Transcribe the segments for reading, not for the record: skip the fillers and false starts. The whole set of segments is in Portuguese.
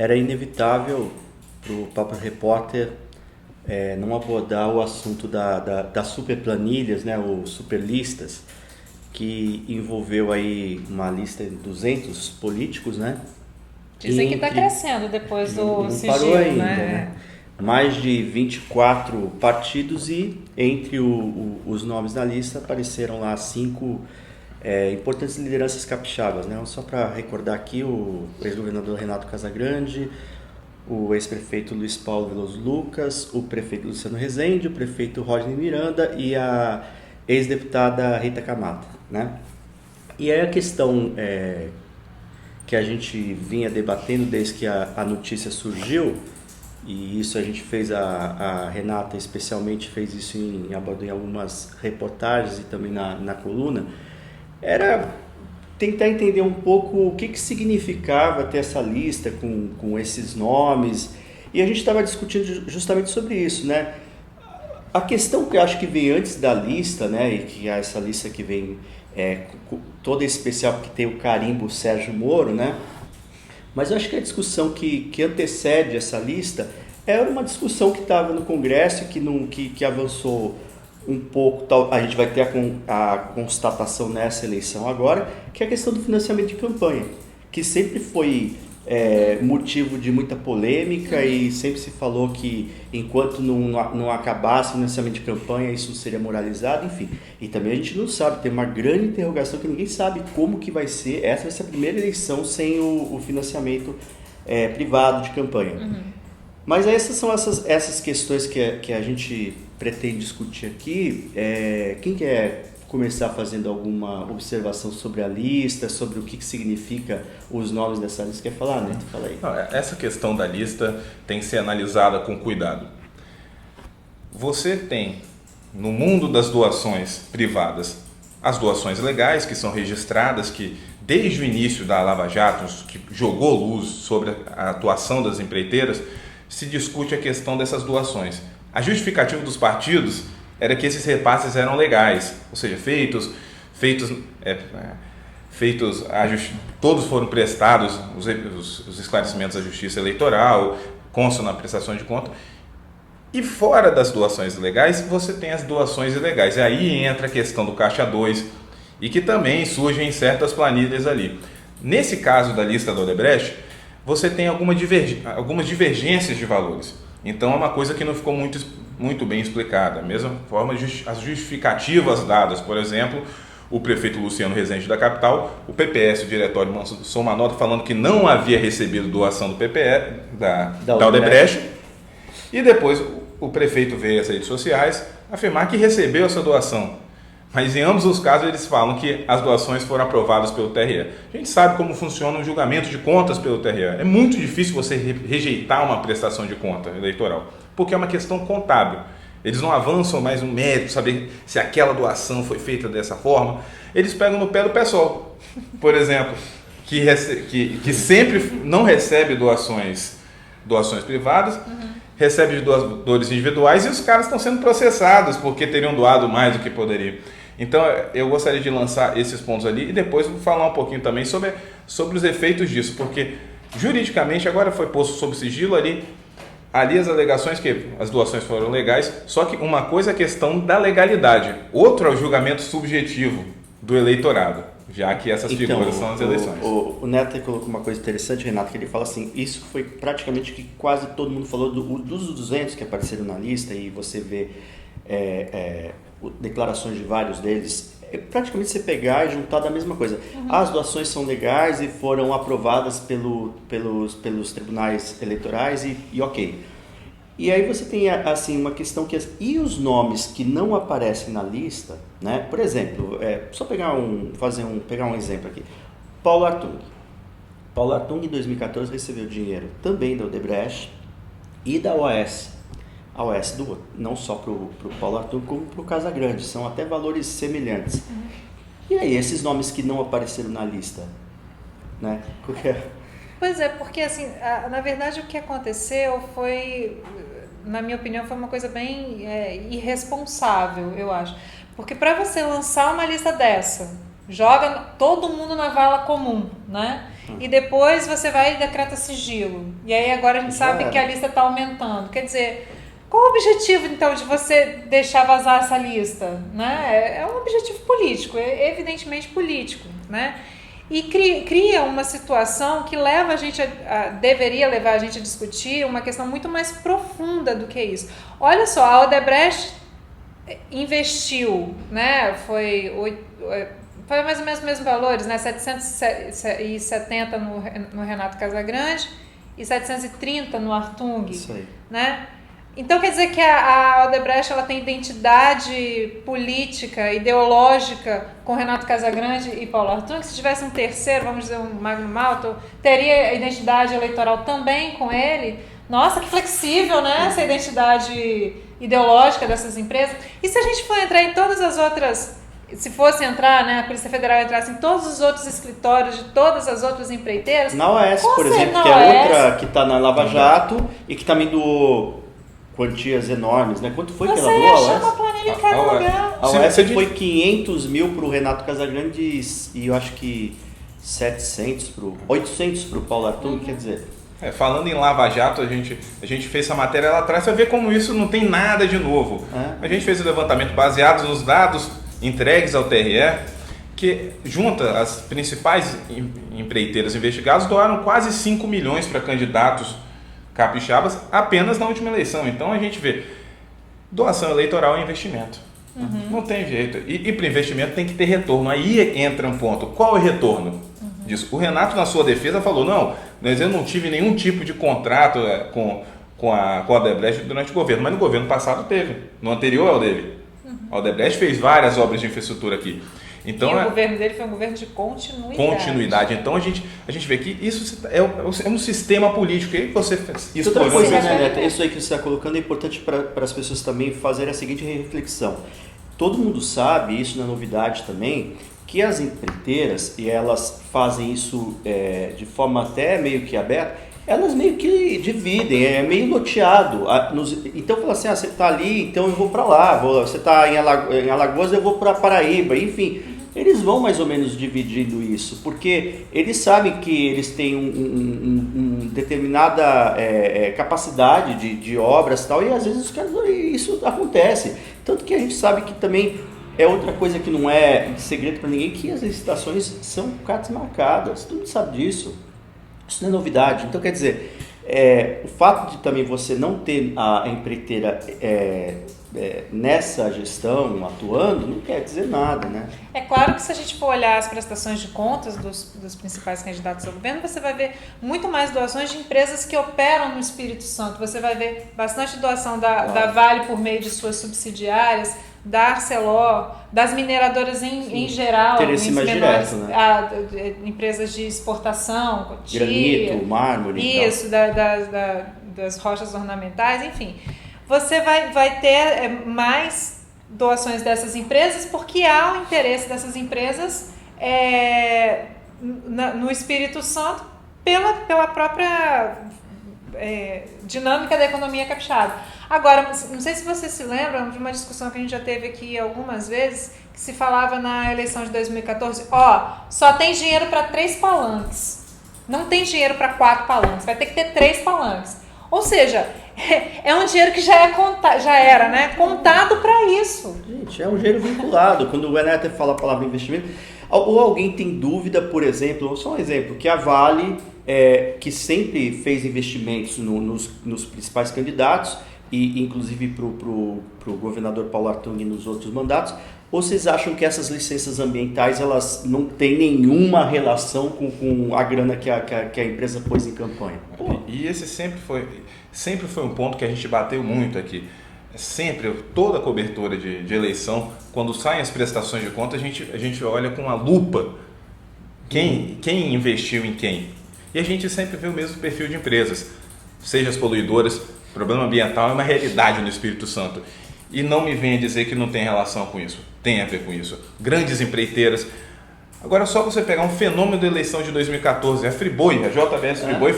era inevitável para o Papo Repórter não abordar o assunto das superplanilhas, né, ou superlistas, que envolveu aí uma lista de 200 políticos, né? Dizem que está crescendo depois do não sigilo, parou ainda, né? Mais de 24 partidos e entre os nomes da lista apareceram lá 5 importantes lideranças capixabas, né? Só para recordar aqui, o ex-governador Renato Casagrande, o ex-prefeito Luiz Paulo Veloso Lucas, o prefeito Luciano Rezende, o prefeito Rodney Miranda e a ex-deputada Rita Camata, né? E aí a questão que a gente vinha debatendo desde que a notícia surgiu, e isso a gente fez, a Renata especialmente fez isso abordou em algumas reportagens e também na coluna, era tentar entender um pouco o que significava ter essa lista com esses nomes, e a gente estava discutindo justamente sobre isso, né? A questão que eu acho que veio antes da lista, né, e que essa lista que vem toda especial porque tem o carimbo Sérgio Moro, né? Mas eu acho que a discussão que antecede essa lista era uma discussão que estava no Congresso que avançou um pouco. A gente vai ter a constatação nessa eleição agora, que é a questão do financiamento de campanha, que sempre foi motivo de muita polêmica e sempre se falou que enquanto não acabasse o financiamento de campanha isso seria moralizado, enfim. E também a gente não sabe, tem uma grande interrogação que ninguém sabe como que vai ser. Essa vai ser a primeira eleição sem o financiamento privado de campanha. Uhum. Mas essas são essas questões que a gente pretende discutir aqui. Quem quer começar fazendo alguma observação sobre a lista, sobre o que significa os nomes dessa lista? Quer falar, Neto? Fala aí. Essa questão da lista tem que ser analisada com cuidado. Você tem, no mundo das doações privadas, as doações legais, que são registradas, que desde o início da Lava Jato, que jogou luz sobre a atuação das empreiteiras, se discute a questão dessas doações. A justificativa dos partidos era que esses repasses eram legais, ou seja, todos foram prestados, os esclarecimentos da Justiça Eleitoral, constam na prestação de conta. E fora das doações legais, você tem as doações ilegais. E aí entra a questão do Caixa 2, e que também surge em certas planilhas ali. Nesse caso da lista da Odebrecht, você tem algumas divergências de valores. Então é uma coisa que não ficou muito bem explicada. Da mesma forma, as justificativas dadas, por exemplo, o prefeito Luciano Rezende da capital, o PPS, o diretório, lançou uma nota falando que não havia recebido doação do PPS, da Odebrecht, e depois o prefeito veio às redes sociais afirmar que recebeu essa doação. Mas em ambos os casos eles falam que as doações foram aprovadas pelo TRE. A gente sabe como funciona o julgamento de contas pelo TRE. É muito difícil você rejeitar uma prestação de conta eleitoral, porque é uma questão contábil. Eles não avançam mais no mérito, saber se aquela doação foi feita dessa forma. Eles pegam no pé do pessoal, por exemplo, que sempre não recebe doações privadas, recebe de doadores individuais, e os caras estão sendo processados porque teriam doado mais do que poderiam. Então eu gostaria de lançar esses pontos ali e depois vou falar um pouquinho também sobre os efeitos disso, porque juridicamente agora foi posto sob sigilo ali as alegações que as doações foram legais, só que uma coisa é a questão da legalidade, outro é o julgamento subjetivo do eleitorado, já que essas figuras são as eleições. O Neto colocou uma coisa interessante, Renato, que ele fala assim, isso foi praticamente que quase todo mundo falou dos 200 que apareceram na lista, e você vê declarações de vários deles, praticamente você pegar e juntar da mesma coisa. As doações são legais e foram aprovadas pelos tribunais eleitorais e ok. E aí você tem assim uma questão que e os nomes que não aparecem na lista, né? Por exemplo, só pegar um exemplo aqui. Paulo Artung. Paulo Artung em 2014 recebeu dinheiro também da Odebrecht e da OAS. A OAS não só para o Paulo Artung como para o Casagrande, são até valores semelhantes. E aí, esses nomes que não apareceram na lista, né? Pois é, porque assim, na verdade o que aconteceu foi, na minha opinião, foi uma coisa bem irresponsável, eu acho. Porque para você lançar uma lista dessa, joga todo mundo na vala comum, né? e depois você vai e decreta sigilo. E aí agora a gente sabe que a lista está aumentando. Quer dizer, qual o objetivo, então, de você deixar vazar essa lista? Né? É um objetivo político, é evidentemente político, né? E cria uma situação que leva a gente deveria levar a gente a discutir uma questão muito mais profunda do que isso. Olha só, a Odebrecht investiu, né? Foi mais ou menos os mesmos valores, né? 770 no Renato Casagrande e 730 no Artung. Isso aí. Né? Então quer dizer que a Odebrecht ela tem identidade política, ideológica com Renato Casagrande e Paulo Artung. Se tivesse um terceiro, vamos dizer um Magno Malta, teria identidade eleitoral também com ele. Nossa, que flexível, né? Essa identidade ideológica dessas empresas. E se a gente for entrar em todas as outras, se fosse entrar, né, a Polícia Federal entrasse em todos os outros escritórios de todas as outras empreiteiras... Na OAS, por exemplo, que é outra que está na Lava Jato e que também doou quantias enormes, né? Quanto foi que ela doou? Você ia achar uma planilha em cada lugar. A OAS foi 500 mil para o Renato Casagrande e eu acho que 800 para o Paulo Artung, quer dizer... Falando em Lava Jato, a gente fez essa matéria lá atrás para ver como isso não tem nada de novo. A gente fez o levantamento baseado nos dados entregues ao TRE, que junta as principais empreiteiras investigadas, doaram quase 5 milhões para candidatos capixabas apenas na última eleição. Então a gente vê, doação eleitoral é investimento. Não tem jeito. E para investimento tem que ter retorno. Aí entra um ponto. Qual é o retorno disso? O Renato, na sua defesa, falou, não, mas eu não tive nenhum tipo de contrato com a Odebrecht durante o governo, mas no governo passado teve, no anterior ao dele. A Odebrecht fez várias obras de infraestrutura aqui. Então, e o governo dele foi um governo de continuidade. Então a gente vê que isso é um sistema político. E você outra coisa, né, Neto? Isso aí que você está colocando é importante para as pessoas também fazerem a seguinte reflexão. Todo mundo sabe, isso não é novidade também, que as empreiteiras, e elas fazem isso de forma até meio que aberta, elas meio que dividem, é meio loteado. Então fala assim, você está ali, então eu vou para lá, você está em Alagoas, eu vou para Paraíba, enfim. Eles vão mais ou menos dividindo isso, porque eles sabem que eles têm uma determinada capacidade de obras e tal, e às vezes isso acontece. Tanto que a gente sabe que também é outra coisa que não é segredo para ninguém, que as licitações são cartas marcadas, todo mundo sabe disso. Isso não é novidade. Então, quer dizer, o fato de também você não ter a empreiteira nessa gestão atuando, não quer dizer nada, né? É claro que se a gente for olhar as prestações de contas dos principais candidatos ao governo, você vai ver muito mais doações de empresas que operam no Espírito Santo. Você vai ver bastante doação da Vale por meio de suas subsidiárias, da Arcelor, das mineradoras em geral, interesse mais direto, né? Empresas de exportação, cotia, granito, mármore, isso, das rochas ornamentais, enfim. Você vai ter mais doações dessas empresas porque há o interesse dessas empresas no Espírito Santo pela própria dinâmica da economia capixaba. Agora, não sei se vocês se lembram de uma discussão que a gente já teve aqui algumas vezes, que se falava na eleição de 2014, só tem dinheiro para 3 palanques, não tem dinheiro para 4 palanques, vai ter que ter 3 palanques. Ou seja, é um dinheiro que já era, né, contado para isso. Gente, é um dinheiro vinculado. Quando o Renato fala a palavra investimento, ou alguém tem dúvida, por exemplo, só um exemplo, que a Vale, que sempre fez investimentos nos principais candidatos, e inclusive para o governador Paulo Artung nos outros mandatos, ou vocês acham que essas licenças ambientais elas não têm nenhuma relação com a grana que a empresa pôs em campanha? E esse sempre foi um ponto que a gente bateu muito aqui. Sempre, toda a cobertura de eleição, quando saem as prestações de conta, a gente olha com a lupa quem investiu em quem. E a gente sempre vê o mesmo perfil de empresas, seja as poluidoras. O problema ambiental é uma realidade no Espírito Santo. E não me venha dizer que não tem relação com isso. Tem a ver com isso. Grandes empreiteiras. Agora, só você pegar um fenômeno da eleição de 2014, a Friboi, a JBS Friboi,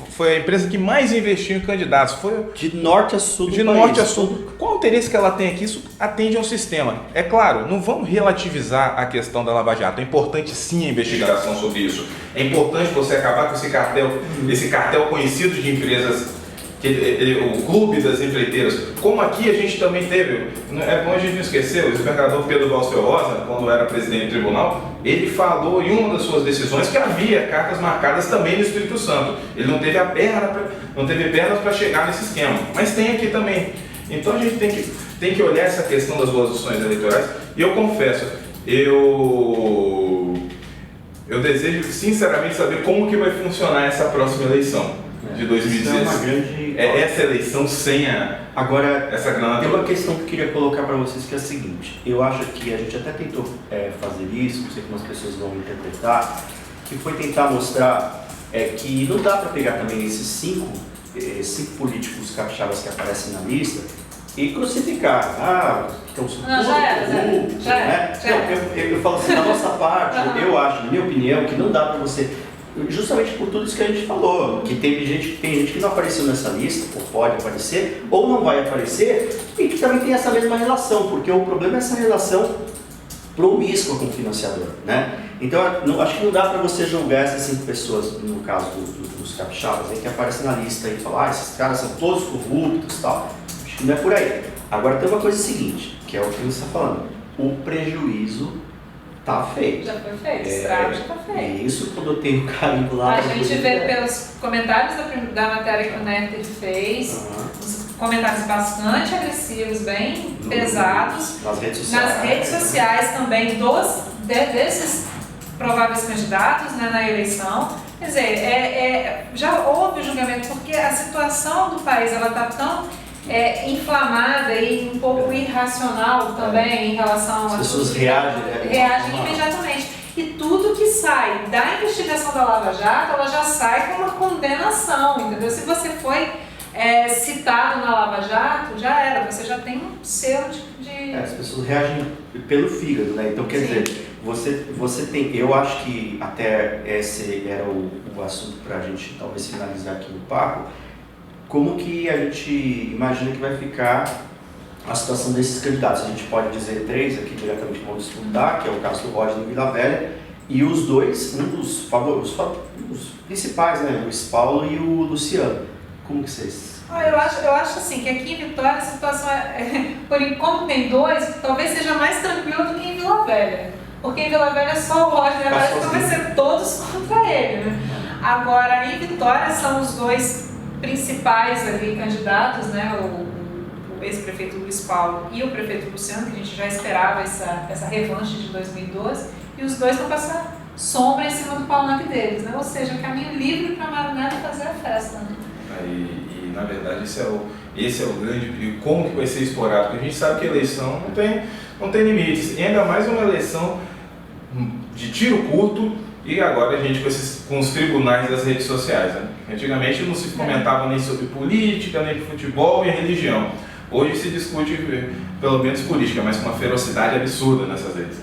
foi a empresa que mais investiu em candidatos. Foi de norte a sul do de país. norte a sul. Qual o interesse que ela tem aqui? Isso atende a um sistema. É claro, não vamos relativizar a questão da Lava Jato. É importante sim a investigação sobre isso. É importante você acabar com esse cartel conhecido de empresas, o clube das empreiteiras. Como aqui a gente também teve, é bom a gente não esquecer, o desembargador Pedro Balcer Rosa, quando era presidente do tribunal, ele falou em uma das suas decisões que havia cartas marcadas também no Espírito Santo. Ele não teve pernas para chegar nesse esquema, mas tem aqui também. Então a gente tem que olhar essa questão das doações eleitorais. E eu confesso, eu desejo sinceramente saber como que vai funcionar essa próxima eleição de 2016. Essa eleição sem essa grana. Tem uma questão que eu queria colocar para vocês, que é a seguinte: eu acho que a gente até tentou fazer isso, não sei como as pessoas vão interpretar, que foi tentar mostrar que não dá para pegar também esses cinco políticos capixabas que aparecem na lista e crucificar. Então, já era. Eu falo assim, da nossa parte, eu acho, na minha opinião, que não dá para você, justamente por tudo isso que a gente falou, que tem gente que não apareceu nessa lista, ou pode aparecer, ou não vai aparecer, e que também tem essa mesma relação, porque o problema é essa relação promíscua com o financiador, né? Então, acho que não dá para você julgar essas 5 pessoas, no caso dos capixabas, que aparecem na lista e falar, esses caras são todos corruptos e tal. Acho que não é por aí. Agora tem uma coisa seguinte, que é o que você está falando, o prejuízo tá feito. Já foi feito, o estrago já tá feito. Isso quando eu tenho caído lá. A gente vê pelos comentários da matéria que o Nerter fez, os comentários bastante agressivos, bem pesados. Nas redes sociais. Nas redes sociais também, desses prováveis candidatos, né, na eleição. Quer dizer, já houve o julgamento, porque a situação do país está tão inflamada e um pouco irracional também em relação as pessoas reagem imediatamente. E tudo que sai da investigação da Lava Jato, ela já sai com uma condenação, entendeu? Se você foi citado na Lava Jato, já era, você já tem um selo de... As pessoas reagem pelo fígado, né? Então, quer dizer, você tem... Eu acho que até esse era o assunto para a gente talvez finalizar aqui no papo. Como que a gente imagina que vai ficar a situação desses candidatos? A gente pode dizer 3 aqui diretamente que vão disputar, que é o caso do Rodney Villavelha, e os dois, os principais, né? O Luiz Paulo e o Luciano. Como que vocês... Eu acho assim, que aqui em Vitória a situação como tem 2, talvez seja mais tranquila do que em Vila Velha. Porque em Vila Velha é só o Rodney, então vai ser todos contra ele, né? Agora, em Vitória são os 2 principais ali candidatos, né? O ex-prefeito Luiz Paulo e o prefeito Luciano, que a gente já esperava essa revanche de 2012, e os 2 vão passar sombra em cima do palanque deles, né? Ou seja, caminho livre para a Maruneta fazer a festa, né? E na verdade esse é o grande perigo. Como que vai ser explorado? Porque a gente sabe que a eleição não tem limites, e ainda mais uma eleição de tiro curto. E agora a gente com os tribunais das redes sociais, né? Antigamente não se comentava nem sobre política, nem futebol e religião. Hoje se discute pelo menos política, mas com uma ferocidade absurda nessas redes.